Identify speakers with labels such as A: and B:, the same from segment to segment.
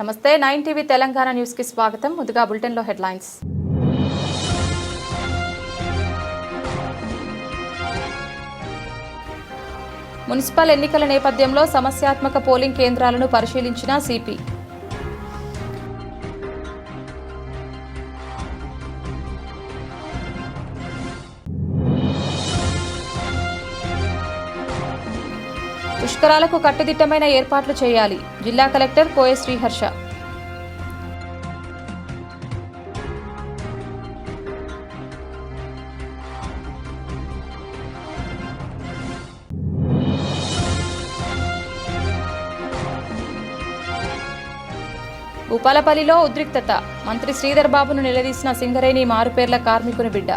A: నమస్తే 9 TV Telangana news కి స్వాగతం. ముందుగా బులెటిన్ లో హెడ్లైన్స్. మున్సిపల్ ఎన్నికల నేపథ్యంలో సమస్యాత్మక పోలింగ్ కేంద్రాలను పరిశీలించిన సిపి. పుష్కరాలకు కట్టుదిట్టమైన ఏర్పాట్లు చేయాలి. జిల్లా కలెక్టర్ కోయ శ్రీహర్ష. భూపాలపల్లిలో ఉద్రిక్తత. మంత్రి శ్రీధర్ బాబును నిలదీసిన సింగరేణి మారుపేర్ల కార్మికుని బిడ్డ.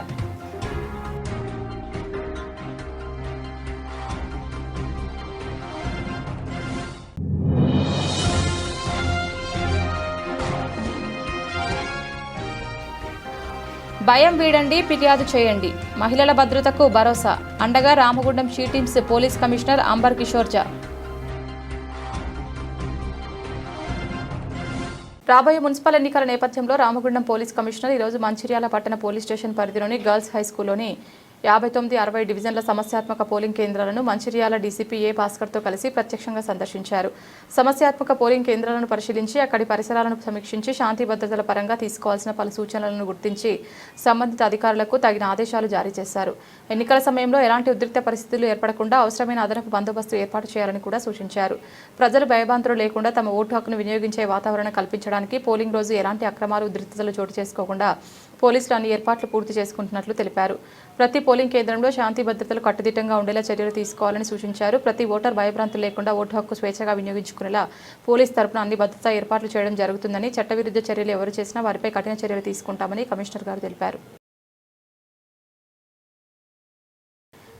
A: భయం వీడండి, ఫిర్యాదు చేయండి. మహిళల భద్రతకు భరోసా. అండగా Ramagundam she teams police commissioner Amber Kishore Jha. రాబోయే మున్సిపల్ ఎన్నికల నేపథ్యంలో రామగుండం పోలీస్ కమిషనర్ ఈరోజు మంచిర్యాల పట్టణ పోలీస్ స్టేషన్ పరిధిలోని గర్ల్స్ హైస్కూల్లోని 59-60 డివిజన్ల సమస్యాత్మక పోలింగ్ కేంద్రాలను మంచిర్యాల డీసీపీ ఏ భాస్కర్తో కలిసి ప్రత్యక్షంగా సందర్శించారు. సమస్యాత్మక పోలింగ్ కేంద్రాలను పరిశీలించి అక్కడి పరిసరాలను సమీక్షించి శాంతి భద్రతల పరంగా తీసుకోవాల్సిన పలు సూచనలను గుర్తించి సంబంధిత అధికారులకు తగిన ఆదేశాలు జారీ చేశారు. ఎన్నికల సమయంలో ఎలాంటి ఉద్రిక్త పరిస్థితులు ఏర్పడకుండా అవసరమైన అదనపు బందోబస్తు ఏర్పాటు చేయాలని కూడా సూచించారు. ప్రజలు భయభ్రాంతులు లేకుండా తమ ఓటు హక్కును వినియోగించే వాతావరణం కల్పించడానికి పోలింగ్ రోజు ఎలాంటి అక్రమాలు ఉద్రిక్తతలు చోటు చేసుకోకుండా పోలీసులు అన్ని ఏర్పాట్లు పూర్తి చేసుకుంటున్నట్లు తెలిపారు. ప్రతి పోలింగ్ కేంద్రంలో శాంతి భద్రతలు కట్టుదిట్టంగా ఉండేలా చర్యలు తీసుకోవాలని సూచించారు. ప్రతి ఓటర్ భయభ్రాంతులు లేకుండా ఓటు హక్కు స్వేచ్ఛగా వినియోగించుకునేలా పోలీసు తరపున అన్ని భద్రతా ఏర్పాట్లు చేయడం జరుగుతుందని, చట్టవిరుద్ధ చర్యలు ఎవరు చేసినా వారిపై కఠిన చర్యలు తీసుకుంటామని కమిషనర్ గారు తెలిపారు.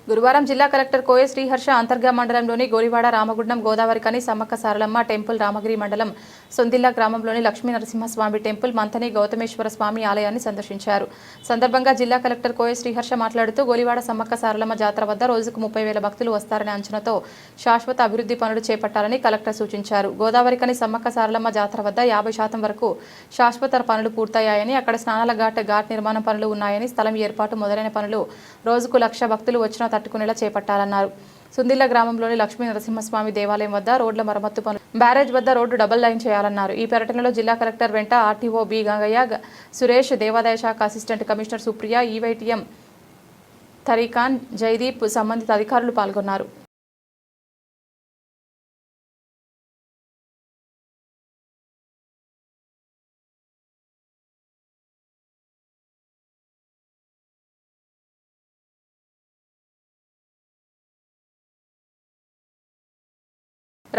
A: గురువారం జిల్లా కలెక్టర్ కోయ శ్రీహర్ష అంతర్గా మండలంలోని గోలివాడ రామగుండం గోదావరికని సమ్మక్క సారలమ్మ టెంపుల్, రామగిరి మండలం సొందిల్లా గ్రామంలోని లక్ష్మీ నరసింహస్వామి టెంపుల్, మంతని గౌతమేశ్వర స్వామి ఆలయాన్ని సందర్శించారు. సందర్భంగా జిల్లా కలెక్టర్ కోయ శ్రీహర్ష మాట్లాడుతూ గోలివాడ సమ్మక్క సారలమ్మ జాతర వద్ద రోజుకు 30,000 భక్తులు వస్తారనే అంచనాతో శాశ్వత అభివృద్ధి పనులు చేపట్టాలని కలెక్టర్ సూచించారు. గోదావరికని సమ్మక్క సారలమ్మ జాతర వద్ద 50% వరకు శాశ్వత పనులు పూర్తయ్యాయని, అక్కడ స్నానాల ఘాట్ నిర్మాణ పనులు ఉన్నాయని, స్థలం ఏర్పాటు మొదలైన పనులు రోజుకు 1,00,000 భక్తులు వచ్చినా తట్టుకునేలా చేపట్టాలన్నారు. సుందిల్ల గ్రామంలోని లక్ష్మీ నరసింహస్వామి దేవాలయం వద్ద రోడ్ల మరమ్మత్తు పనులు, బ్యారేజ్ వద్ద రోడ్డు డబుల్ లైన్ చేయాలన్నారు. ఈ పర్యటనలో జిల్లా కలెక్టర్ వెంట ఆర్టీఓ బి గంగయ్య, సురేష్, దేవాదాయ శాఖ అసిస్టెంట్ కమిషనర్ సుప్రియ, ఈవైటీఎం తరీఖాన్, జైదీప్, సంబంధిత అధికారులు పాల్గొన్నారు.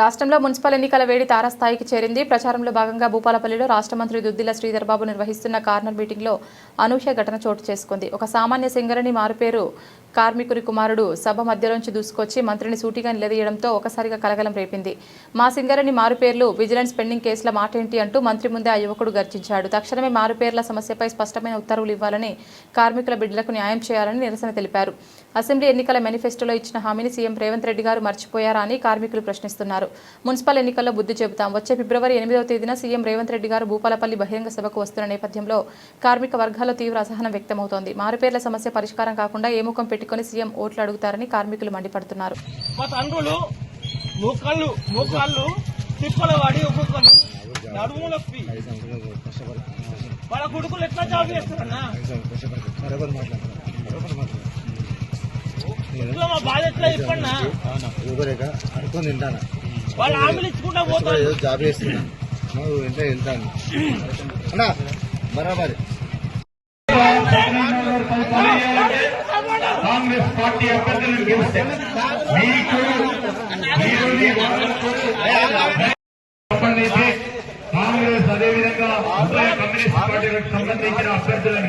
A: రాష్ట్రంలో మున్సిపల్ ఎన్నికల వేడి తారాస్థాయికి చేరింది. ప్రచారంలో భాగంగా భూపాలపల్లిలో రాష్ట్ర మంత్రి దుద్దిల శ్రీధర్ బాబు నిర్వహిస్తున్న కార్నర్ మీటింగ్లో అనూహ్య ఘటన చోటు చేసుకుంది. ఒక సామాన్య సింగరేణి మారుపేరు కార్మికుని కుమారుడు సభ మధ్యలోంచి దూసుకొచ్చి మంత్రిని సూటిగా నిలదీయడంతో ఒకసారిగా కలకలం రేపింది. మా సింగరేణి మారుపేర్లు విజిలెన్స్ పెండింగ్ కేసుల మాటేంటి అంటూ మంత్రి ముందే ఆ యువకుడు గర్జించాడు. తక్షణమే మారుపేర్ల సమస్యపై స్పష్టమైన ఉత్తర్వులు ఇవ్వాలని, కార్మికుల బిడ్డలకు న్యాయం చేయాలని నిరసన తెలిపారు. అసెంబ్లీ ఎన్నికల మేనిఫెస్టోలో ఇచ్చిన హామీని సీఎం రేవంత్ రెడ్డి గారు మర్చిపోయారా అని కార్మికులు ప్రశ్నిస్తున్నారు. మున్సిపల్ ఎన్నికల్లో బుద్ధి చెబుతాం. వచ్చే ఫిబ్రవరి 8వ తేదీన సీఎం రేవంత్ రెడ్డి గారు భూపాలపల్లి బహిరంగ సభకు వస్తున్న నేపథ్యంలో కార్మిక వర్గాల్లో తీవ్ర అసహనం వ్యక్తమవుతోంది. మారుపేర్ల సమస్య పరిష్కారం కాకుండా ఏ ముఖం పెట్టుకుని సీఎం ఓట్లు అడుగుతారని కార్మికులు మండిపడుతున్నారు.
B: వాళ్ళు హామీలు ఇచ్చుకుంటా పోతారు. జాబ్ చేస్తున్నా వెళ్తాను బరాబర్. కాంగ్రెస్ పార్టీ అభ్యర్థులను గెలిస్తే మీకు కాంగ్రెస్ అదేవిధంగా కమ్యూనిస్ట్ పార్టీలకు సంబంధించిన అభ్యర్థులను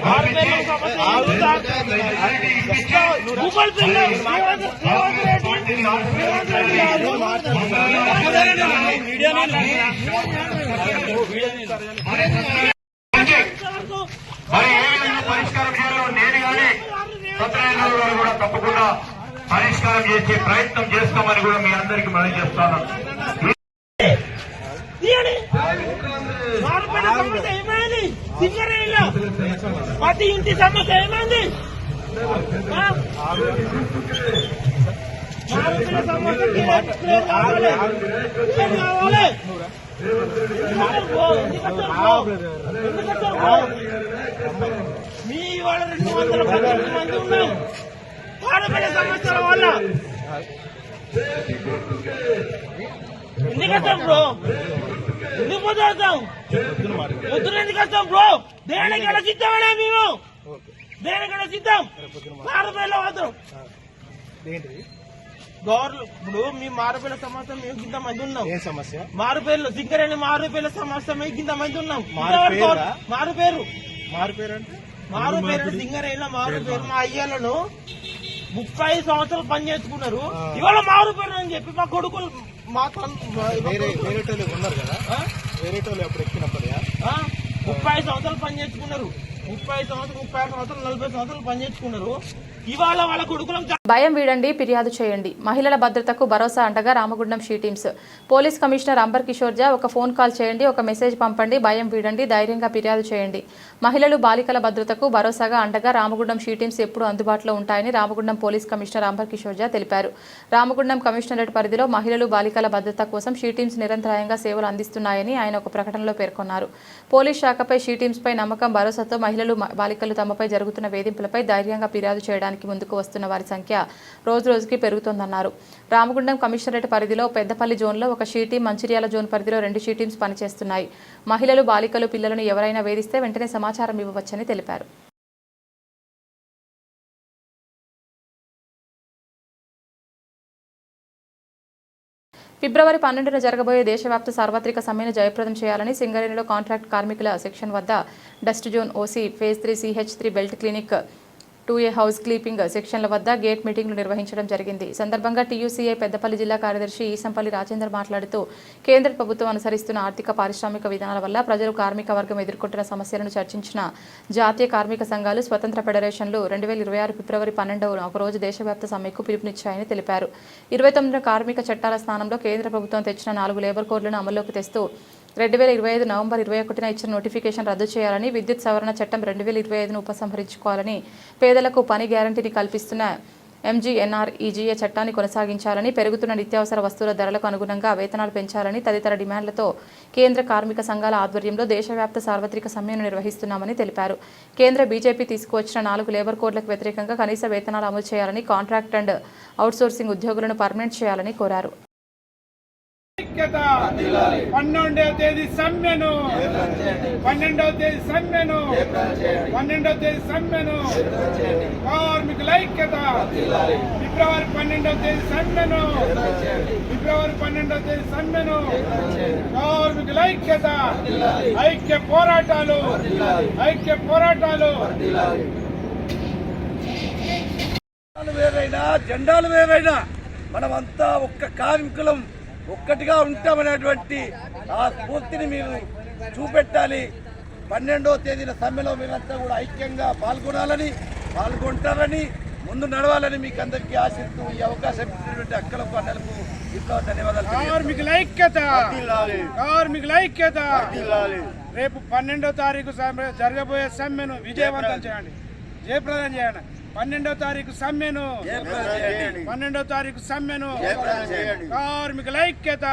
B: మరి ఏ విధంగా పరిష్కారం చేయాలో నేను కానీ సత్యనారాయణ గారు కూడా తప్పకుండా పరిష్కారం చేసే ప్రయత్నం చేస్తామని కూడా మీ అందరికీ మనం చేస్తాను.
C: మార్పుల సమస్య ఏమైంది? సింగరేణిలో ప్రతి ఇంటి సమస్య ఏమైంది? మార్పుల సమస్య కావాలి. మీ వాళ్ళ 218 మంది ఉన్నాం ఆడపిల్ల సమస్యల వల్ల. ఎందుకు వస్తాం బ్రో? ఎందుకు పోతాం? పొద్దున ఎందుకు వస్తాం బ్రో? దేనికైనా సిద్ధమేనా మేము? దేనికైనా సిద్ధం. ఆడపిల్ల వద్దాం. ఇప్పుడు మీ మారుపేర్ల సమస్య మేము ఇంత మంది ఉన్నాం. ఏ సమస్య? మారుపేర్లు సింగరేణి మారుపేర్ల సమస్య మేము ఇంత మంది ఉన్నాం. మారుపేరు సింగరేణిలో మారుపేరు మా అయ్యలను 30 సంవత్సరాలు పని చేసుకున్నారు. ఇవాళ మారుపేరు అని చెప్పి మా కొడుకులు మా ఉన్నారు కదా, వేరే అప్పుడు ఎక్కినప్పుడు 30 సంవత్సరాలు పని చేసుకున్నారు. 30 సంవత్సరాలు 40 సంవత్సరాలు పని చేసుకున్నారు. ఇవాళ వాళ్ళ కొడుకులం.
A: భయం వీడండి, ఫిర్యాదు చేయండి. మహిళల భద్రతకు భరోసా అంటగా Ramagundam she teams. Police commissioner Amber Kishore Jha ఒక ఫోన్ కాల్ చేయండి, ఒక మెసేజ్ పంపండి. భయం వీడండి, ధైర్యంగా ఫిర్యాదు చేయండి. మహిళలు బాలికల భద్రతకు భరోసాగా అండగా రామగుండం షీ టీమ్స్ ఎప్పుడూ అందుబాటులో ఉంటాయని రామగుండం పోలీస్ కమిషనర్ అంబర్ కిషోర్ జా తెలిపారు. రామగుండం కమిషనరేట్ పరిధిలో మహిళలు బాలికల భద్రత కోసం షీ టీమ్స్ నిరంతరాయంగా సేవలు అందిస్తున్నాయని ఆయన ఒక ప్రకటనలో పేర్కొన్నారు. పోలీస్ శాఖపై షీ టీమ్స్ పై నమ్మకం, భరోసాతో మహిళలు బాలికలు తమపై జరుగుతున్న వేధింపులపై ధైర్యంగా ఫిర్యాదు చేయడానికి ముందుకు వస్తున్న వారి సంఖ్య రోజురోజుకి పెరుగుతోందన్నారు. రామగుండం కమిషనరేట్ పరిధిలో పెద్దపల్లి జోన్లో ఒక షీ టీం, మంచిర్యాల జోన్ పరిధిలో 2 షీ టీమ్స్ పనిచేస్తున్నాయి. మహిళలు, బాలికలు, పిల్లలను ఎవరైనా వేధిస్తే వెంటనే సమాచారం ఇవ్వవచ్చని తెలిపారు. ఫిబ్రవరి 12న జరగబోయే దేశవ్యాప్త సార్వత్రిక సమ్మెను జయప్రదం చేయాలని సింగరేణిలో కాంట్రాక్ట్ కార్మికుల సెక్షన్ వద్ద dust zone, OC, phase 3, CH3 belt clinic, 2A house keeping సెక్షన్ల వద్ద గేట్ మీటింగ్లు నిర్వహించడం జరిగింది. ఈ సందర్భంగా TUCA పెద్దపల్లి జిల్లా కార్యదర్శి ఈసంపల్లి రాజేందర్ మాట్లాడుతూ కేంద్ర ప్రభుత్వం అనుసరిస్తున్న ఆర్థిక పారిశ్రామిక విధానాల వల్ల ప్రజలు, కార్మిక వర్గం ఎదుర్కొంటున్న సమస్యలను చర్చించిన జాతీయ కార్మిక సంఘాలు, స్వతంత్ర ఫెడరేషన్లు 2026 ఫిబ్రవరి 12న ఒకరోజు దేశవ్యాప్త సమ్మెకు పిలుపునిచ్చాయని తెలిపారు. 29న కార్మిక చట్టాల స్థానంలో కేంద్ర ప్రభుత్వం తెచ్చిన 4 లేబర్ కోడ్లను అమల్లోకి తెస్తూ 2025 నవంబర్ 21న ఇచ్చిన నోటిఫికేషన్ రద్దు చేయాలని, విద్యుత్ సవరణ చట్టం 2025ను ఉపసంహరించుకోవాలని, పేదలకు పని గ్యారంటీని కల్పిస్తున్న MGNREGA చట్టాన్ని కొనసాగించాలని, పెరుగుతున్న నిత్యావసర వస్తువుల ధరలకు అనుగుణంగా వేతనాలు పెంచాలని తదితర డిమాండ్లతో కేంద్ర కార్మిక సంఘాల ఆధ్వర్యంలో దేశవ్యాప్త సార్వత్రిక సమ్మెను నిర్వహిస్తున్నామని తెలిపారు. కేంద్ర బీజేపీ తీసుకువచ్చిన 4 లేబర్ కోడ్లకు వ్యతిరేకంగా కనీస వేతనాలు అమలు చేయాలని, కాంట్రాక్ట్ అండ్ అవుట్సోర్సింగ్ ఉద్యోగులను పర్మనెంట్ చేయాలని కోరారు.
C: 12వ తేదీ సమ్మెను 12వ తేదీ సమ్మెను 12వ తేదీ సమ్మెను కార్మికుల ఐక్యత. ఫిబ్రవరి 12వ తేదీ సమ్మెను ఫిబ్రవరి 12వ తేదీ సమ్మెను కార్మికుల ఐక్యత. ఐక్య పోరాటాలు ఐక్య పోరాటాలు.
D: వేరైనా జెండాలు వేరైనా మనమంతా ఒక్క కార్మికులం, ఒక్కటిగా ఉంటామనేటువంటి ఆ స్ఫూర్తిని మీరు చూపెట్టాలి. 12వ తేదీన సమ్మెలో మీరంతా కూడా ఐక్యంగా పాల్గొంటారని, ముందు నడవాలని మీకు అందరికీ ఆశిస్తూ ఈ అవకాశం ఇచ్చినటువంటి అక్కలకు, అన్నలకు ఎంతో ధన్యవాదాలు.
C: కార్మికుల ఐక్యత, కార్మికుల ఐక్యత. రేపు 12వ తారీఖు జరగబోయే సమ్మెను విజయవంతం చేయండి, జయప్రదం చేయండి. 12వ తారీఖు సమ్మెను 12వ తారీఖు సమ్మెను కార్మికుల ఐక్యత,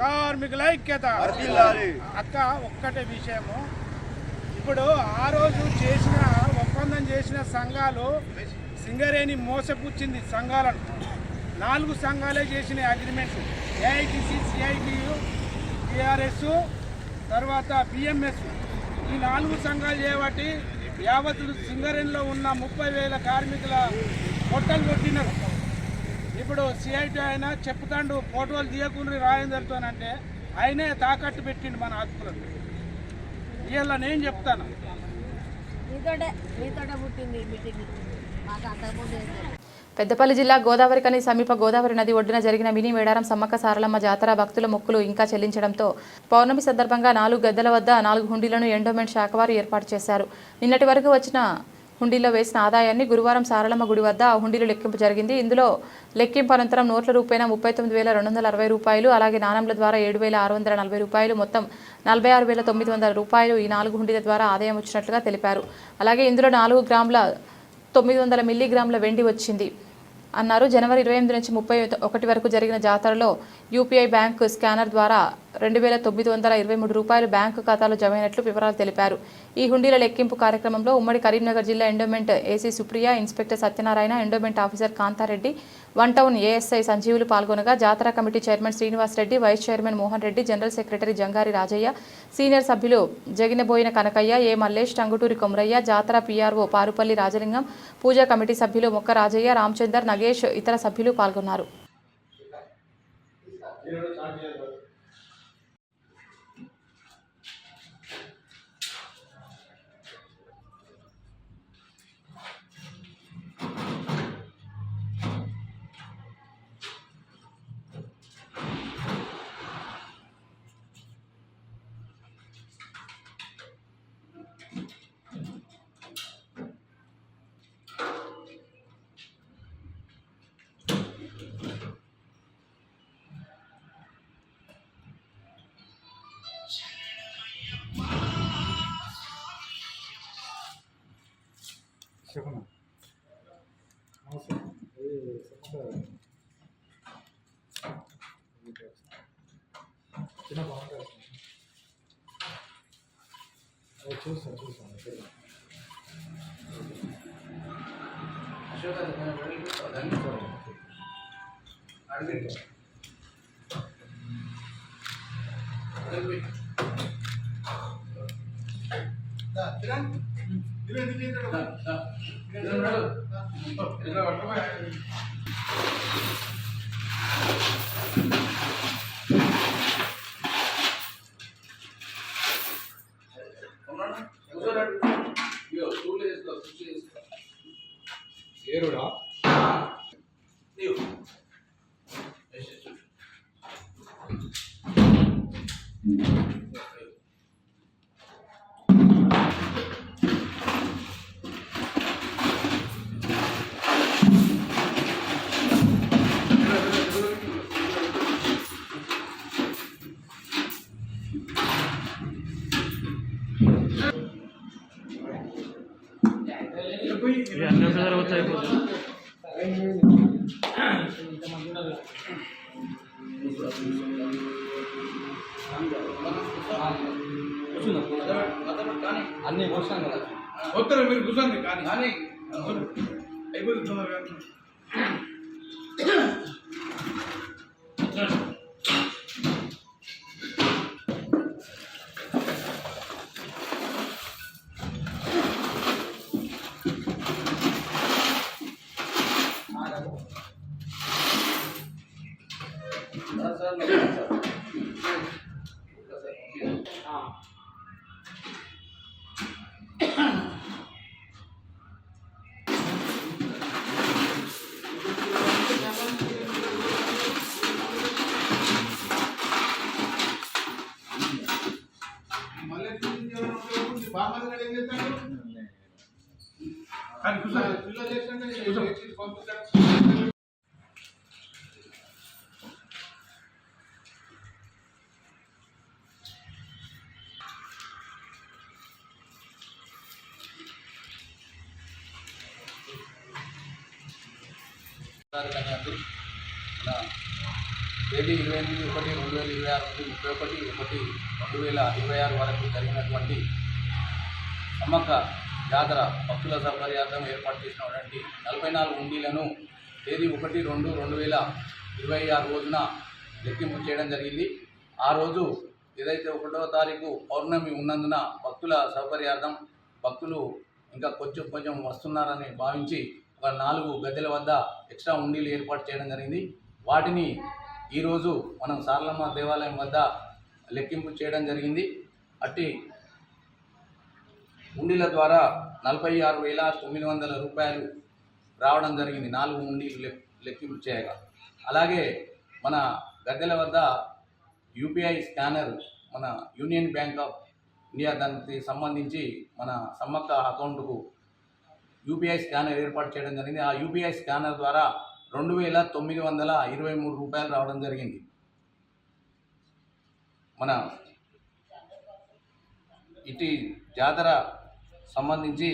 C: కార్మికుల ఐక్యత. అక్క ఒక్కటే విషయము, ఇప్పుడు ఆ రోజు చేసిన ఒప్పందం చేసిన సంఘాలు సింగరేణి మోసపుచ్చింది సంఘాలను. 4 సంఘాలే చేసిన అగ్రిమెంట్స్, AITC, CITU, TRS, తర్వాత BMS. ఈ 4 సంఘాలు చేయబట్టి యావత్ సింగరేణిలో ఉన్న 30,000 కార్మికుల పొట్టలు కొట్టినారు. ఇప్పుడు CIT అయినా చెప్తాండు ఫోటోలు తీయకుండా రాయందరితోనంటే ఆయనే తాకట్టు పెట్టిండు మన హక్కులను. ఇవాళ నేను చెప్తాను,
A: పెద్దపల్లి జిల్లా గోదావరికని సమీప గోదావరి నది ఒడ్డున జరిగిన మినీ మేడారం సమ్మక్క సారలమ్మ జాతర భక్తుల మొక్కులు ఇంకా చెల్లించడంతో పౌర్ణమి సందర్భంగా 4 గద్దెల వద్ద 4 హుండీలను ఎండోమెంట్ శాఖ వారు ఏర్పాటు చేశారు. నిన్నటి వరకు వచ్చిన హుండీలో వేసిన ఆదాయాన్ని గురువారం సారలమ్మ గుడి వద్ద ఆ హుండీలో లెక్కింపు జరిగింది. ఇందులో లెక్కింపు అనంతరం నోట్ల రూపాయన 39,260 రూపాయలు, అలాగే నాణంల ద్వారా 7,640 రూపాయలు, మొత్తం 46,900 రూపాయలు ఈ 4 హుండీల ద్వారా ఆదాయం వచ్చినట్లుగా తెలిపారు. అలాగే ఇందులో 4 గ్రాముల 900 మిల్లీగ్రాముల వెండి వచ్చింది అన్నారు. జనవరి 28 నుంచి 31 వరకు జరిగిన జాతరలో యూపీఐ బ్యాంకు స్కానర్ ద్వారా 2,923 రూపాయలు బ్యాంకు ఖాతాలో జమైనట్లు వివరాలు తెలిపారు. ఈ హుండీల లెక్కింపు కార్యక్రమంలో ఉమ్మడి కరీంనగర్ జిల్లా endowment AC Supriya, inspector Satyanarayana, endowment officer Kantha Reddy, 1 town ASI Sanjeevulu పాల్గొనగా జాతర committee chairman Srinivas Reddy, vice chairman Mohan Reddy, general secretary Jangari Rajaiah, senior సభ్యులు జగినబోయిన కనకయ్య, ఏ మల్లేష్, టంగుటూరి కొమరయ్య, జాతర పీఆర్ఓ పారుపల్లి రాజలింగం, పూజా కమిటీ సభ్యులు మొక్క రాజయ్య, రామచందర్, నగేష్, ఇతర సభ్యులు పాల్గొన్నారు.
E: ఏరుడా
F: అన్ని ఒకసారి వచ్చాయి.
E: అన్ని పోసాం కదా
D: వస్తారు మీరు కూర్చోండి కానీ అయిపోతుంది.
G: తేదీ 28/1/2026 నుండి 31/1/2026 వరకు జరిగినటువంటి సమ్మక్క జాతర భక్తుల సౌకర్యార్థం ఏర్పాటు చేసినటువంటి 44 హుండీలను తేదీ 1/2/2026 రోజున లెక్కింపు చేయడం జరిగింది. ఆ రోజు ఏదైతే 1వ తారీఖు పౌర్ణమి ఉన్నందున భక్తుల సౌకర్యార్థం భక్తులు ఇంకా కొంచెం వస్తున్నారని భావించి ఒక 4 గద్దెల వద్ద ఎక్స్ట్రా హుండీలు ఏర్పాటు చేయడం జరిగింది. వాటిని ఈరోజు మనం సారలమ్మ దేవాలయం వద్ద లెక్కింపు చేయడం జరిగింది. అట్టి హుండీల ద్వారా 46,900 రూపాయలు రావడం జరిగింది. 4 హుండీలు లెక్కింపు చేయగా. అలాగే మన గద్దెల వద్ద యూపీఐ స్కానర్ మన యూనియన్ బ్యాంక్ ఆఫ్ ఇండియా దానికి సంబంధించి మన సమ్మక్క అకౌంట్కు యూపీఐ స్కానర్ ఏర్పాటు చేయడం జరిగింది. ఆ యూపీఐ స్కానర్ ద్వారా 2,923 రూపాయలు రావడం జరిగింది. మన ఇటు జాతర సంబంధించి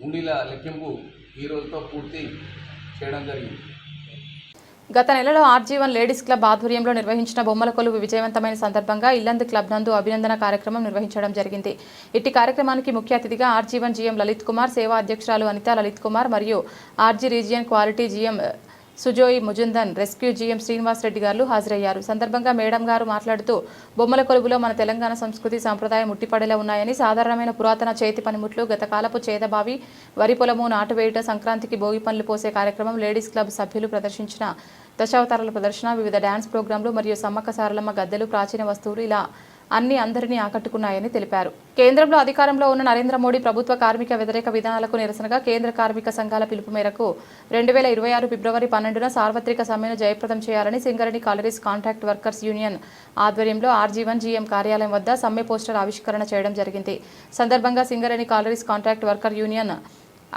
G: ఉండీల లెక్కింపు ఈ రోజుతో పూర్తి చేయడం జరిగింది.
A: గత నెలలో ఆర్జీవన్ లేడీస్ క్లబ్ ఆధ్వర్యంలో నిర్వహించిన బొమ్మల కొలువు విజయవంతమైన సందర్భంగా ఇల్లందు క్లబ్ నందు అభినందన కార్యక్రమం నిర్వహించడం జరిగింది. ఇట్టి కార్యక్రమానికి ముఖ్య అతిథిగా ఆర్జీవన్ జీఎం లలిత్ కుమార్, సేవా అధ్యక్షురాలు అనితా లలిత్ కుమార్ మరియు RG region quality GM Sujoy Majumdar, rescue GM Srinivas Reddy గారు హాజరయ్యారు. సందర్భంగా మేడం గారు మాట్లాడుతూ బొమ్మల కొలువులో మన తెలంగాణ సంస్కృతి సంప్రదాయం ఉట్టిపడేలా ఉన్నాయని, సాధారణమైన పురాతన చేతి పనిముట్లు, గతకాలపు చేదబావి, వరి పొలము నాటువేయుట, సంక్రాంతికి భోగి పనులు పోసే కార్యక్రమం, లేడీస్ క్లబ్ సభ్యులు ప్రదర్శించిన దశావతారాల ప్రదర్శన, వివిధ డ్యాన్స్ ప్రోగ్రాంలు మరియు సమ్మక్క సారలమ్మ గద్దెలు, ప్రాచీన వస్తువులు ఇలా అన్ని అందరినీ ఆకట్టుకున్నాయని తెలిపారు. కేంద్రంలో అధికారంలో ఉన్న నరేంద్ర మోడీ ప్రభుత్వ కార్మిక వ్యతిరేక విధానాలకు నిరసనగా కేంద్ర కార్మిక సంఘాల పిలుపు మేరకు 2026 ఫిబ్రవరి 12న సార్వత్రిక సమ్మెను జయప్రదం చేయాలని Singareni collieries contract workers union ఆధ్వర్యంలో ఆర్జీవన్ జీఎం కార్యాలయం వద్ద సమ్మె పోస్టర్ ఆవిష్కరణ చేయడం జరిగింది. సందర్భంగా Singareni collieries contract worker union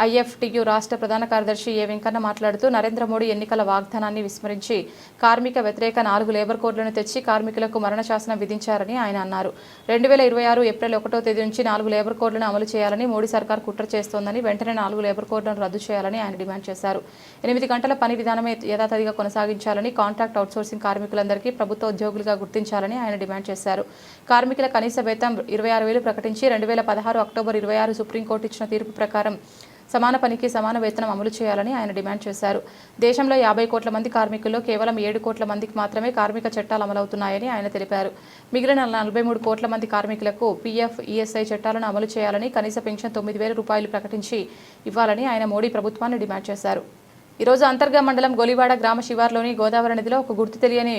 A: IFTU రాష్ట్ర ప్రధాన కార్యదర్శి ఏ వెంకన్న మాట్లాడుతూ నరేంద్ర మోడీ ఎన్నికల వాగ్దానాన్ని విస్మరించి కార్మిక వ్యతిరేక 4 లేబర్ కోడ్లను తెచ్చి కార్మికులకు మరణ శాసనం విధించారని ఆయన అన్నారు. 2026 ఏప్రిల్ 1వ తేదీ నుంచి 4 లేబర్ కోడ్లను అమలు చేయాలని మోడీ సర్కార్ కుట్ర చేస్తోందని, వెంటనే 4 లేబర్ కోడ్లను రద్దు చేయాలని ఆయన డిమాండ్ చేశారు. 8 గంటల పని విధానమే యథాతథిగా కొనసాగించాలని, కాంట్రాక్ట్ అవుట్సోర్సింగ్ కార్మికులందరికీ ప్రభుత్వ ఉద్యోగులుగా గుర్తించాలని ఆయన డిమాండ్ చేశారు. కార్మికుల కనీస వేతనం 26,000 ప్రకటించి 2016 అక్టోబర్ 26 సుప్రీంకోర్టు ఇచ్చిన తీర్పు ప్రకారం సమాన పనికి సమాన వేతనం అమలు చేయాలని ఆయన డిమాండ్ చేశారు. దేశంలో 50 కోట్ల మంది కార్మికుల్లో కేవలం 7 కోట్ల మందికి మాత్రమే కార్మిక చట్టాలు అమలవుతున్నాయని ఆయన తెలిపారు. మిగిలిన 43 కోట్ల మంది కార్మికులకు పీఎఫ్, ఈఎస్ఐ చట్టాలను అమలు చేయాలని, కనీస పెన్షన్ 9,000 రూపాయలు ప్రకటించి ఇవ్వాలని ఆయన మోడీ ప్రభుత్వాన్ని డిమాండ్ చేశారు. ఈరోజు అంతర్గా మండలం గోలివాడ గ్రామ శివార్లోని గోదావరి నదిలో ఒక గుర్తు తెలియని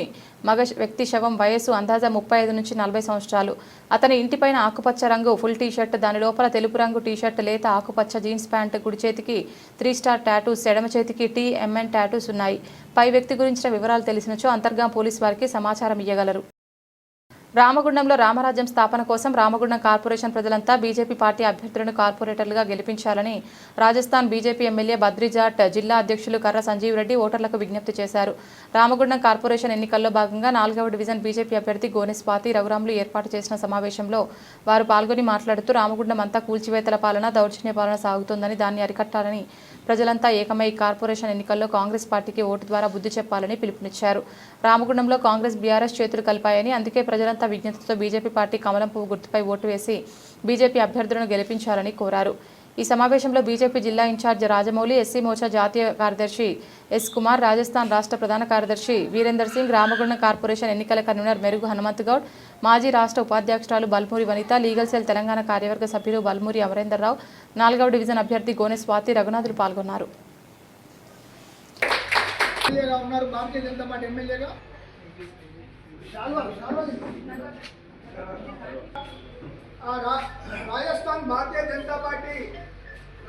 A: మగ వ్యక్తి శవం, వయస్సు అందాజా 35 నుంచి 40 సంవత్సరాలు. అతని ఇంటిపైన ఆకుపచ్చ రంగు ఫుల్ టీషర్ట్, దాని లోపల తెలుపు రంగు టీషర్ట్, లేత ఆకుపచ్చ జీన్స్ ప్యాంట్, కుడి చేతికి 3 స్టార్ టాటూస్, ఎడమ చేతికి TMN టాటూస్ ఉన్నాయి. పై వ్యక్తి గురించిన వివరాలు తెలిసినచో అంతర్గా పోలీసు వారికి సమాచారం ఇవ్వగలరు. రామగుండంలో రామరాజ్యం స్థాపన కోసం రామగుండం కార్పొరేషన్ ప్రజలంతా బీజేపీ పార్టీ అభ్యర్థులను కార్పొరేటర్లుగా గెలిపించాలని రాజస్థాన్ బీజేపీ ఎమ్మెల్యే బద్రీజాట్ జిల్లా అధ్యక్షులు కర్ర సంజీవ్ రెడ్డి ఓటర్లకు విజ్ఞప్తి చేశారు. రామగుండం కార్పొరేషన్ ఎన్నికల్లో భాగంగా 4వ డివిజన్ బీజేపీ అభ్యర్థి గోనె స్వాతి రఘురాములు ఏర్పాటు చేసిన సమావేశంలో వారు పాల్గొని మాట్లాడుతూ రామగుండం అంతా కూల్చివేతల పాలన, దౌర్జన్య పాలన సాగుతోందని, దాన్ని అరికట్టాలని ప్రజలంతా ఏకమై కార్పొరేషన్ ఎన్నికల్లో కాంగ్రెస్ పార్టీకి ఓటు ద్వారా బుద్ధి చెప్పాలని పిలుపునిచ్చారు. రామగుండంలో కాంగ్రెస్ బీఆర్ఎస్ చేతులు కలిపాయని, అందుకే ప్రజలంతా విజ్ఞతతో బీజేపీ పార్టీ కమలం పువ్వు గుర్తుపై ఓటు వేసి బీజేపీ అభ్యర్థులను గెలిపించాలని కోరారు. ఈ సమావేశంలో బీజేపీ జిల్లా ఇన్ఛార్జ్ రాజమౌళి, ఎస్సీ మోర్చా జాతీయ కార్యదర్శి ఎస్ కుమార్, రాజస్థాన్ రాష్ట్ర ప్రధాన కార్యదర్శి వీరేందర్ సింగ్, రామగుండం కార్పొరేషన్ ఎన్నికల కన్వీనర్ మెరుగు హనుమంత్ గౌడ్, మాజీ రాష్ట్ర ఉపాధ్యక్షురాలు బల్మూరి వనిత, లీగల్ సెల్ తెలంగాణ కార్యవర్గ సభ్యులు బల్మూరి అమరేందర్ రావు, 4వ డివిజన్ అభ్యర్థి గోనె స్వాతి రఘునాథులు పాల్గొన్నారు.
F: రాజస్థాన్ భారతీయ జనతా పార్టీ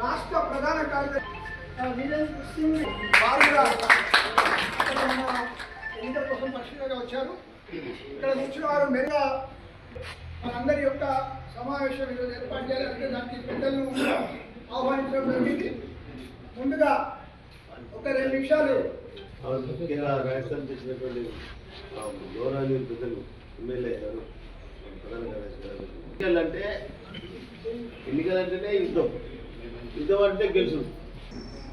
F: రాష్ట్ర ప్రధాన కార్యదర్శి వీరేంద్ర సింగ్ వారు కూడా ఎన్నికల కోసం పరిశీలనగా వచ్చారు. ఇక్కడ కూర్చున్న వారు మెరుగా మనందరి యొక్క సమావేశం ఈరోజు ఏర్పాటు చేయాలంటే దానికి పెద్దలను ఆహ్వానించడం జరిగింది. ముందుగా ఒక 2 నిమిషాలు
H: రాజస్థాన్ చేసినటువంటి గౌరవనీయ పెద్దలు ఎమ్మెల్యే గారు, ప్రధాన కార్యదర్శి ఎన్నికలంటేనే యుద్ధం, యుద్ధం అంటే గెలుసు.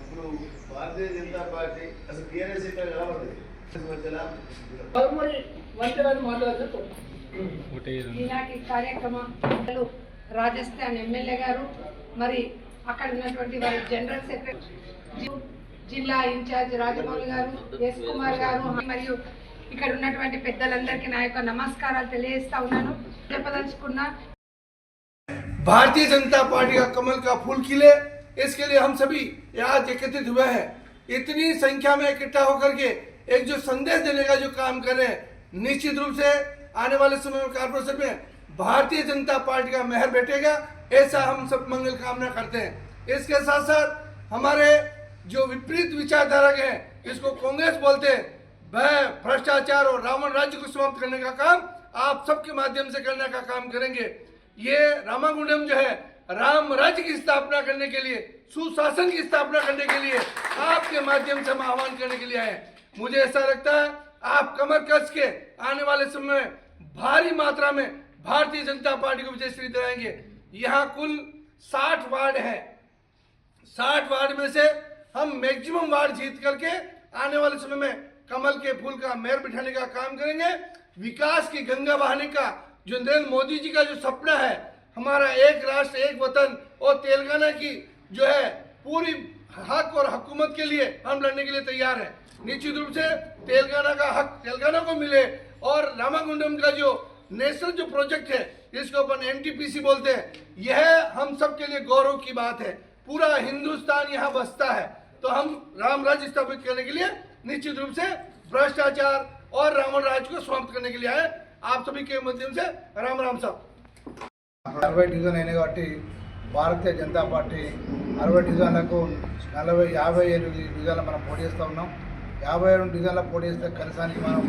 H: ఇప్పుడు భారతీయ జనతా పార్టీ అసలు టీఆర్ఎస్ ఇక్కడ కావాలి
I: ఈనాటి కార్యక్రమాలు రాజస్థాన్ ఎమ్మెల్యే గారు, మరి అక్కడ ఉన్నటువంటి వారి జనరల్ సెక్రటరీ, జిల్లా ఇన్ఛార్జ్ రాజమౌళి గారు, ఎస్ కుమార్ గారు, మరియు ఇక్కడ ఉన్నటువంటి పెద్దలందరికీ నా యొక్క నమస్కారాలు తెలియజేస్తా ఉన్నాను. చెప్పదలుచుకున్నా
D: भारतीय जनता पार्टी का कमल का फूल खिले, इसके लिए हम सभी यहाँ एकत्रित हुए हैं। इतनी संख्या में इकट्ठा होकर के एक जो संदेश देने का जो काम कर रहे हैं, निश्चित रूप से आने वाले समय में कार्पोरेशन में भारतीय जनता पार्टी का मेहर बैठेगा, ऐसा हम सब मंगल कामना करते हैं। इसके साथ साथ हमारे जो विपरीत विचारधारा के हैं, इसको कांग्रेस बोलते हैं, भय, भ्रष्टाचार और रावण राज्य को समाप्त करने का काम आप सबके माध्यम से करने का काम करेंगे। ये रामागुंडम जो है राम राज्य की स्थापना करने के लिए, सुशासन की स्थापना करने के लिए आपके माध्यम से हम आह्वान करने के लिए आए। मुझे ऐसा लगता है आप कमर कस के आने वाले समय में भारी मात्रा में भारतीय जनता पार्टी को विजयश्री दिलाएंगे। यहाँ कुल 60 वार्ड है, 60 वार्ड में से हम मैक्सिमम वार्ड जीत करके आने वाले समय में कमल के फूल का मेहर बिठाने का काम करेंगे। विकास की गंगा बहाने का जो नरेंद्र मोदी जी का जो सपना है, हमारा एक राष्ट्र एक वतन और तेलंगाना की जो है पूरी हक और हुकूमत के लिए हम लड़ने के लिए तैयार हैं। निश्चित रूप से तेलंगाना का हक तेलंगाना को मिले और रामागुंडम का जो नेशनल जो प्रोजेक्ट है जिसको अपन NTPC बोलते हैं, यह हम सब के लिए गौरव की बात है। पूरा हिंदुस्तान यहाँ बसता है, तो हम राम राज्य स्थापित करने के लिए निश्चित रूप से भ्रष्टाचार और रावण राज को समाप्त करने के लिए आए। आप सभी के माध्यम से राम राम साहब।
F: 60 డివిజన్ అయినాయి కాబట్టి భారతీయ జనతా పార్టీ 60 డివిజన్లకు 57 డివిజన్లు మనం పోటీ చేస్తూ ఉన్నాం. 57 డివిజన్ల పోటీ చేస్తే కనీసానికి మనం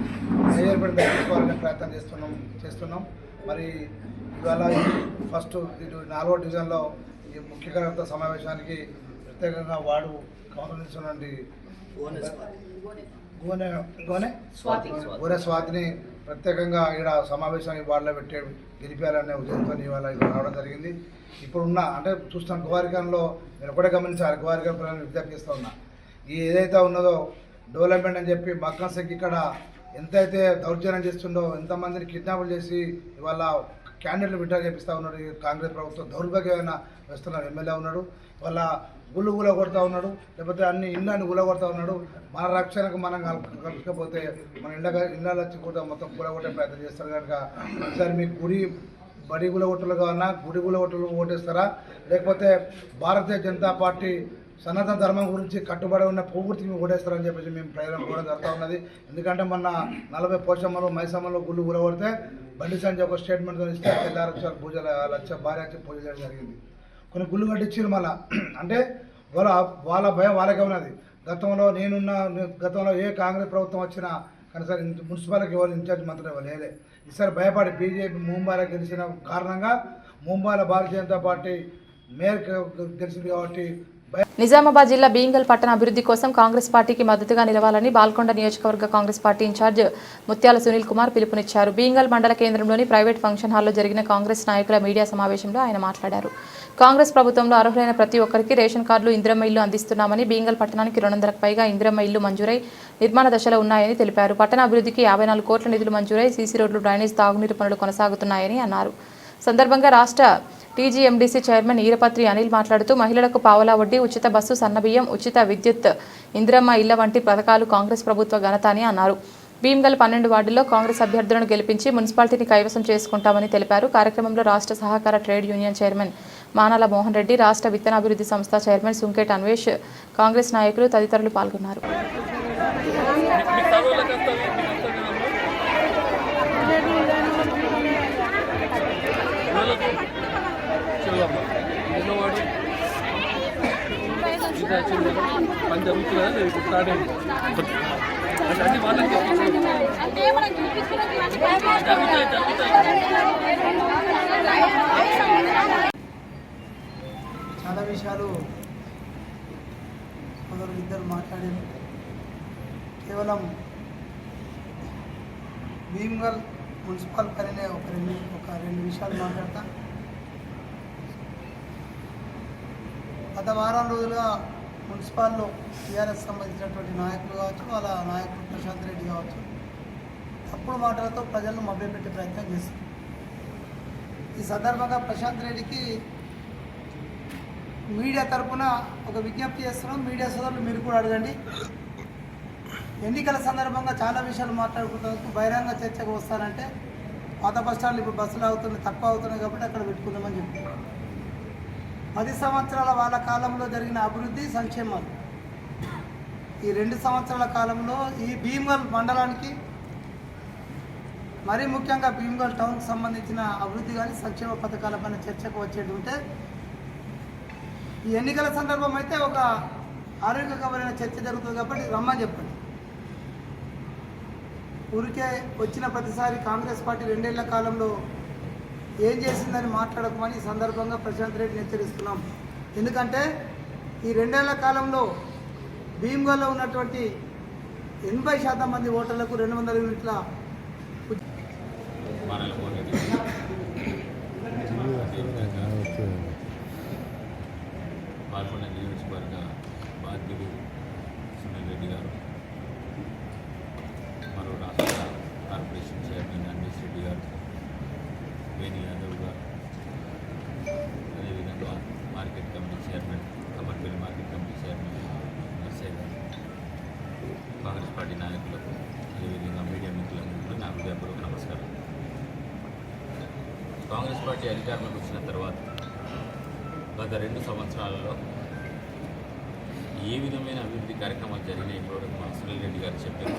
F: మేయర్పేట తగ్గించుకోవాలనే ప్రయత్నం చేస్తున్నాం. మరి ఇవాళ ఫస్ట్ 4వ డివిజన్లో ఈ ముఖ్య కార్యకర్త సమావేశానికి ప్రత్యేకంగా వార్డు కౌన్సిలర్ ఇస్తున్నటువంటి గోనె స్వాతిని ప్రత్యేకంగా ఇక్కడ సమావేశానికి వార్డులో పెట్టే గెలిపారనే ఉద్దేశంతో ఇవాళ ఇక్కడ రావడం జరిగింది. ఇప్పుడున్న అంటే చూస్తాం గోవారికంలో మీరు ఒకటే గమనించాలి, గోవారికం ప్రజలను విజ్ఞప్తి చేస్తూ ఉన్నా, ఈ ఏదైతే ఉన్నదో డెవలప్మెంట్ అని చెప్పి మక్కన్ సింగ్ ఇక్కడ ఎంతైతే దౌర్జన్యం చేస్తుండో, ఎంతమందిని కిడ్నాపులు చేసి ఇవాళ క్యాండిడేట్లు విడ్డా చేపిస్తూ ఉన్నాడు ఈ కాంగ్రెస్ ప్రభుత్వం. దౌర్భాగ్యమైన వేస్తున్న ఎమ్మెల్యే ఉన్నాడు. వాళ్ళ గుళ్ళు గుల కొడతా ఉన్నాడు, లేకపోతే అన్ని ఇళ్ళని గుల కొడతా ఉన్నాడు. మన రక్షణకు మనం కలుపుకపోతే మన ఇళ్ళ వచ్చి కూడా మొత్తం గులగొట్టే ప్రయత్నం చేస్తారు. కనుక ఒకసారి మీ బడి గులగొట్టలు కావాలన్నా గుడి గులగొట్టలు ఓటేస్తారా, లేకపోతే భారతీయ జనతా పార్టీ సనాతన ధర్మం గురించి కట్టుబడి ఉన్న పూర్తిని ఓటేస్తారని చెప్పేసి మేము ప్రయోజనం కూడా జరుగుతూ ఉన్నది. ఎందుకంటే మొన్న 40 పోషమ్మలు మైసమ్మలో గుళ్ళు గులగొడితే బండి సంజయ్ ఒక స్టేట్మెంట్తో ఇస్తే తెల్లారక్షలు పూజలు భార్య పూజ చేయడం జరిగింది. కొన్ని గుళ్ళు కట్టించారు మళ్ళా. అంటే వాళ్ళ భయం వాళ్ళకే ఉన్నది. గతంలో ఏ కాంగ్రెస్ ప్రభుత్వం వచ్చినా కనీసం మున్సిపాలిటీకి ఎవరు ఇన్ఛార్జ్ మంత్రి లేలే. ఈసారి భయపడి బీజేపీ ముంబైలో గెలిచిన కారణంగా ముంబైలో భారతీయ జనతా పార్టీ మేయర్ గెలిచింది కాబట్టి
A: నిజామాబాద్ జిల్లా బీంగల్ పట్టణ అభివృద్ధి కోసం కాంగ్రెస్ పార్టీకి మద్దతుగా నిలవాలని బాల్కొండ నియోజకవర్గ కాంగ్రెస్ పార్టీ ఇన్ఛార్జ్ ముత్యాల సునీల్ కుమార్ పిలుపునిచ్చారు. బీంగల్ మండల కేంద్రంలోని ప్రైవేట్ ఫంక్షన్ హాల్లో జరిగిన కాంగ్రెస్ నాయకుల మీడియా సమావేశంలో ఆయన మాట్లాడారు. కాంగ్రెస్ ప్రభుత్వంలో అర్హులైన ప్రతి ఒక్కరికి రేషన్ కార్డులు, ఇందిరమ్మ ఇల్లు అందిస్తున్నామని, బీంగల్ పట్టణానికి 200కు పైగా ఇందిరమ్మ ఇల్లు మంజూరై నిర్మాణ దశలో ఉన్నాయని తెలిపారు. పట్టణ అభివృద్ధికి 54 కోట్ల నిధులు మంజూరై సీసీ రోడ్లు, డ్రైనేజ్, తాగునీరు పనులు కొనసాగుతున్నాయని అన్నారు. సందర్భంగా రాష్ట్ర టీజీఎండీసీ చైర్మన్ ఈరపత్రి అనిల్ మాట్లాడుతూ మహిళలకు పావలా వడ్డీ, ఉచిత బస్సు, సన్నబియ్యం, ఉచిత విద్యుత్, ఇందిరమ్మ ఇళ్ల వంటి పథకాలు కాంగ్రెస్ ప్రభుత్వ ఘనత అని అన్నారు. భీమ్గల్ 12 వార్డుల్లో కాంగ్రెస్ అభ్యర్థులను గెలిపించి మున్సిపాలిటీని కైవసం చేసుకుంటామని తెలిపారు. కార్యక్రమంలో రాష్ట్ర సహకార trade union chairman Manala Mohan Reddy, రాష్ట్ర విత్తనాభివృద్ధి సంస్థ చైర్మన్ సుంకేట్ అన్వేష్, కాంగ్రెస్ నాయకులు తదితరులు పాల్గొన్నారు.
J: చాలా విషయాలు ఇద్దరు మాట్లాడారు. కేవలం భీమ్గల్ మున్సిపల్ పనినే ఒక రెండు విషయాలు మాట్లాడతా. గత వారం రోజులుగా మున్సిపాల్లో టీఆర్ఎస్ సంబంధించినటువంటి నాయకులు కావచ్చు, వాళ్ళ నాయకులు ప్రశాంత్ రెడ్డి కావచ్చు, తప్పుడు మాటలతో ప్రజలను మభ్యపెట్టే ప్రయత్నం చేస్తారు. ఈ సందర్భంగా ప్రశాంత్ రెడ్డికి మీడియా తరఫున ఒక విజ్ఞప్తి చేస్తున్నాం. మీడియా సోదరులు మీరు కూడా అడగండి. ఎన్నికల సందర్భంగా చాలా విషయాలు మాట్లాడుకుంటూ బహిరంగ చర్చకు వస్తారంటే పాత బస్టాండ్లు ఇప్పుడు బస్సులు అవుతున్నాయి, తక్కువ అవుతున్నాయి కాబట్టి అక్కడ పెట్టుకుందామని చెప్పారు. 10 సంవత్సరాల వాళ్ళ కాలంలో జరిగిన అభివృద్ధి, సంక్షేమాలు ఈ 2 సంవత్సరాల కాలంలో ఈ భీమ్గల్ మండలానికి, మరీ ముఖ్యంగా భీమ్గల్ టౌన్కి సంబంధించిన అభివృద్ధి కానీ సంక్షేమ పథకాలపైన చర్చకు వచ్చేది ఉంటే, ఈ ఎన్నికల సందర్భం అయితే ఒక ఆరోగ్యకరమైన చర్చ జరుగుతుంది కాబట్టి రమ్మని చెప్పండి. ఊరికే వచ్చిన ప్రతిసారి కాంగ్రెస్ పార్టీ 2 ఏళ్ల కాలంలో ఏం చేసిందని మాట్లాడకమని ఈ సందర్భంగా ప్రశాంత్ రెడ్డిని హెచ్చరిస్తున్నాం. ఎందుకంటే ఈ 2 ఏళ్ల కాలంలో భీమ్గల్లో ఉన్నటువంటి 80% మంది ఓటర్లకు 200 యూనిట్ల
K: పాల్గొన్న నియోజకవర్గ బాధ్యులు సునీల్ రెడ్డి గారు, మరో రాష్ట్ర కార్పొరేషన్ చైర్మన్ అన్వేష్ రెడ్డి గారు, వేణి యాదవ్ గారు, అదేవిధంగా market committee chairman Kamarpalli market committee chairman Narsaiah గారు, కాంగ్రెస్ పార్టీ నాయకులకు, అదేవిధంగా మీడియా మిత్రులందరికీ నా హృదయపూర్వక నమస్కారం. కాంగ్రెస్ పార్టీ అధికారంలోకి వచ్చిన తర్వాత గత 2 సంవత్సరాలలో ఏ విధమైన అభివృద్ధి కార్యక్రమాలు జరిగినాయి ఇప్పుడు మా సునీల్ రెడ్డి గారు చెప్పారు.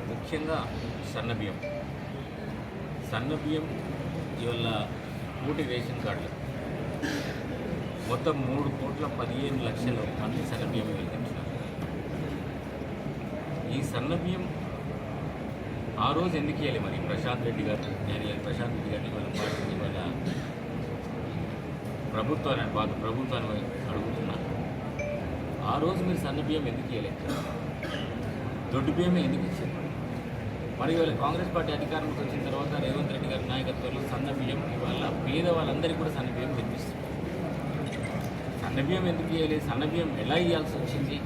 K: ముఖ్యంగా సన్నబియ్యం ఇవాళ 3 రేషన్ కార్డులు మొత్తం 3,15,00,000 మంది సన్నబియ్యం వెళ్తున్నారు. ఈ సన్నబియ్యం ఆ రోజు ఎందుకు వేయాలి మరి ప్రశాంత్ రెడ్డి గారు, నేను ప్రశాంత్ రెడ్డి గారిని వాళ్ళ పార్టీని వాళ్ళ ప్రభుత్వాన్ని అడుగుతున్నా, ఆ రోజు మీరు సన్నబియ్యం ఎందుకు వేయలేదు? దొడ్డు బియ్యమే ఎందుకు ఇచ్చారు? మరి ఇవాళ కాంగ్రెస్ పార్టీ అధికారంలోకి వచ్చిన తర్వాత రేవంత్ రెడ్డి గారి నాయకత్వంలో సన్నబియ్యం ఇవాళ పేద వాళ్ళందరికీ కూడా సన్నబియ్యం తెప్పిస్తుంది. సన్నబియ్యం ఎందుకు వేయలేదు? సన్నబియ్యం ఎలా ఇవ్వాల్సి వచ్చింది?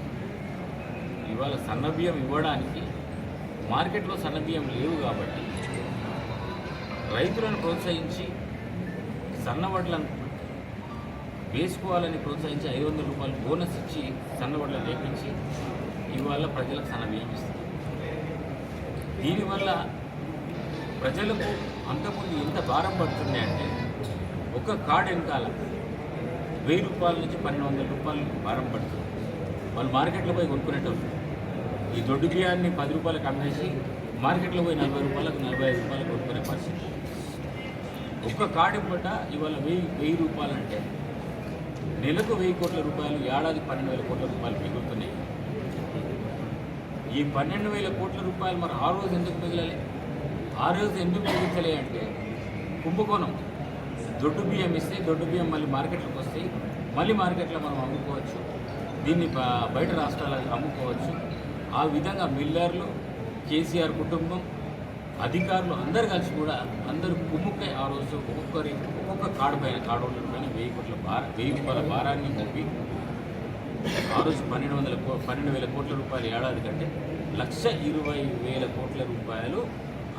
K: ఇవాళ సన్నబియ్యం ఇవ్వడానికి మార్కెట్లో సన్నబియ్యం లేవు కాబట్టి రైతులను ప్రోత్సహించి సన్నవడ్లను వేసుకోవాలని ప్రోత్సహించి 500 రూపాయలు బోనస్ ఇచ్చి సన్నవడ్లను వేపించి ఇవాళ ప్రజలకు సన్నబియ్యం ఇస్తుంది. దీనివల్ల ప్రజలకు అంతకుముందు ఎంత భారం పడుతున్నాయంటే ఒక కార్డు వెనకాల 1000 రూపాయల నుంచి 1200 రూపాయలు భారం పడుతుంది. వాళ్ళు మార్కెట్లో పోయి కొనుక్కునేటప్పుడు ఈ దొడ్డు బియ్యాన్ని 10 రూపాయలకు అమ్మేసి మార్కెట్లో పోయి 40 రూపాయలకు 45 రూపాయలకు కొనుక్కునే పరిస్థితి. ఒక్క కార్డు పూట ఇవాళ 1000 రూపాయలు అంటే నెలకు 1000 కోట్ల రూపాయలు, ఏడాది 12,000 కోట్ల రూపాయలు మిగులుతున్నాయి. ఈ 12,000 కోట్ల రూపాయలు మరి ఆ రోజు ఎందుకు మిగిలాలి? ఆ రోజు ఎందుకు మిగిలించలే అంటే కుంభకోణం. దొడ్డు బియ్యం ఇస్తే దొడ్డు బియ్యం మళ్ళీ మార్కెట్లోకి వస్తాయి, మళ్ళీ మార్కెట్లో మనం అమ్ముకోవచ్చు, దీన్ని బయట రాష్ట్రాలకు అమ్ముకోవచ్చు. ఆ విధంగా మిల్లర్లు, కేసీఆర్ కుటుంబం, అధికారులు అందరు కలిసి కూడా అందరూ కుమ్ముక్కై ఆ రోజు ఒక్కొక్క కార్డు హోల్డర్ పైన 1000 రూపాయల భారాన్ని మోపి ఆ రోజు 12,000 కోట్ల రూపాయలు ఏడాది కంటే 1,20,000 కోట్ల రూపాయలు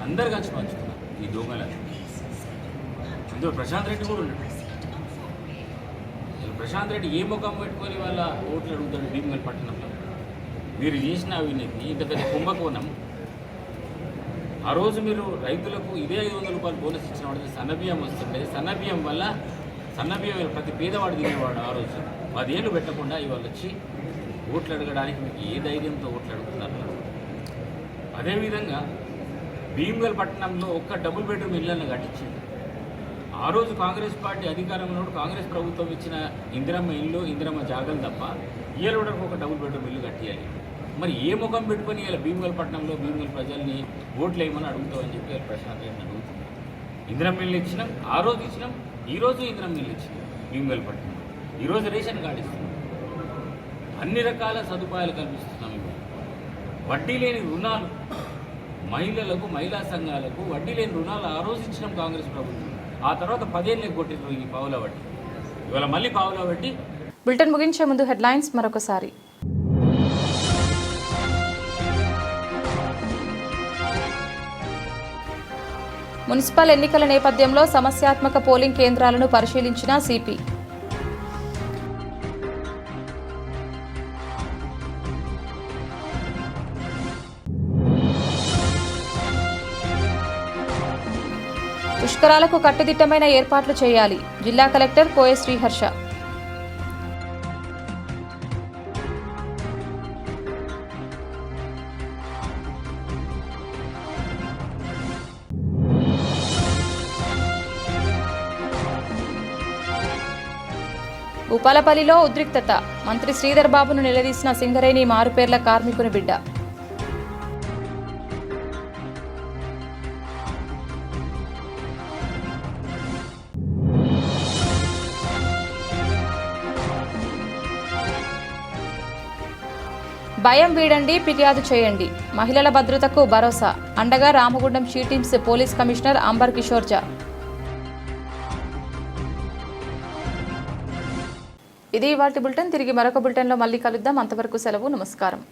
K: అందరు కలిసి పంచుతున్నారు ఈ దొంగలని. అందులో ప్రశాంత్ రెడ్డి కూడా ఉన్నాడు. ప్రశాంత్ రెడ్డి ఏ ముఖం పెట్టుకొని వాళ్ళ ఓట్లు అడుగుతాడు భీమగల్ పట్టణంలో? మీరు చేసిన అవినీతి ఇంత పెద్ద కుంభకోణం. ఆ రోజు మీరు రైతులకు ఇదే 500 రూపాయలు బోనస్ ఇచ్చిన వాడికి సన్నబియ్యం వస్తుండే. సన్నబియ్యం వల్ల ప్రతి పేదవాడు తినేవాడు. ఆ రోజు 10 ఏళ్ళు పెట్టకుండా ఇవాళ వచ్చి ఓట్లు అడగడానికి మీకు ఏ ధైర్యంతో ఓట్లు అడుగుతున్నారు? అదేవిధంగా భీమగల్ పట్టణంలో ఒక్క డబుల్ బెడ్రూమ్ ఇళ్లను కట్టించింది. ఆ రోజు కాంగ్రెస్ పార్టీ అధికారంలో కాంగ్రెస్ ప్రభుత్వం ఇచ్చిన ఇందిరమ్మ ఇల్లు, ఇందిరమ్మ జాగలు తప్ప ఇయ్యలోడకు ఒక డబుల్ బెడ్రూమ్ ఇల్లు కట్టియాలి. మరి ఏ ముఖం పెట్టుకొని ఇలా భీమగల్ పట్టణంలో భీమగల్ ప్రజల్ని ఓట్లు వేయమని అడుగుతామని చెప్పి ప్రశాంత్ రెడ్డిని అడుగుతుంది. ఇందిరమ్మ ఇల్లు ఇచ్చినాం, ఆ రోజు ఇచ్చినాం, ఈరోజు ఇందిరమ్మ ఇల్లు ఇచ్చినాం భీమగల్ పట్టణం. ఈరోజు రేషన్ కార్డు ఇస్తున్నాం, అన్ని రకాల సదుపాయాలు కల్పిస్తున్నాం. వడ్డీ లేని రుణాలు మహిళలకు, మహిళా సంఘాలకు వడ్డీ లేని రుణాలు ఆ రోజు ఇచ్చినాం కాంగ్రెస్ ప్రభుత్వం. ఆ తర్వాత 10 ఏళ్ళకి కొట్టినారు ఈ పావుల వడ్డీ. ఇవాళ మళ్ళీ పావుల వడ్డీ.
A: బులెటిన్ ముగించే ముందు హెడ్లైన్స్ మరొకసారి. మున్సిపల్ ఎన్నికల నేపథ్యంలో సమస్యాత్మక పోలింగ్ కేంద్రాలను పరిశీలించిన సిపి. పుష్కరాలకు కట్టుదిట్టమైన ఏర్పాట్లు చేయాలి. జిల్లా కలెక్టర్ కోయ శ్రీహర్ష. ఉపాలపల్లిలో ఉద్రిక్తత. మంత్రి శ్రీధర్ బాబును నిలదీసిన సింగరేణి మారుపేర్ల కార్మికుని బిడ్డ. భయం వీడండి, ఫిర్యాదు చేయండి. మహిళల భద్రతకు భరోసా. అండగా Ramagundam she teams police commissioner Amber Kishore Jha. ఇది ఇవాల్టి బులెటిన్. తిరిగి మరొక బులెటిన్లో మళ్ళీ కలుద్దాం. అంతవరకు సెలవు. నమస్కారం.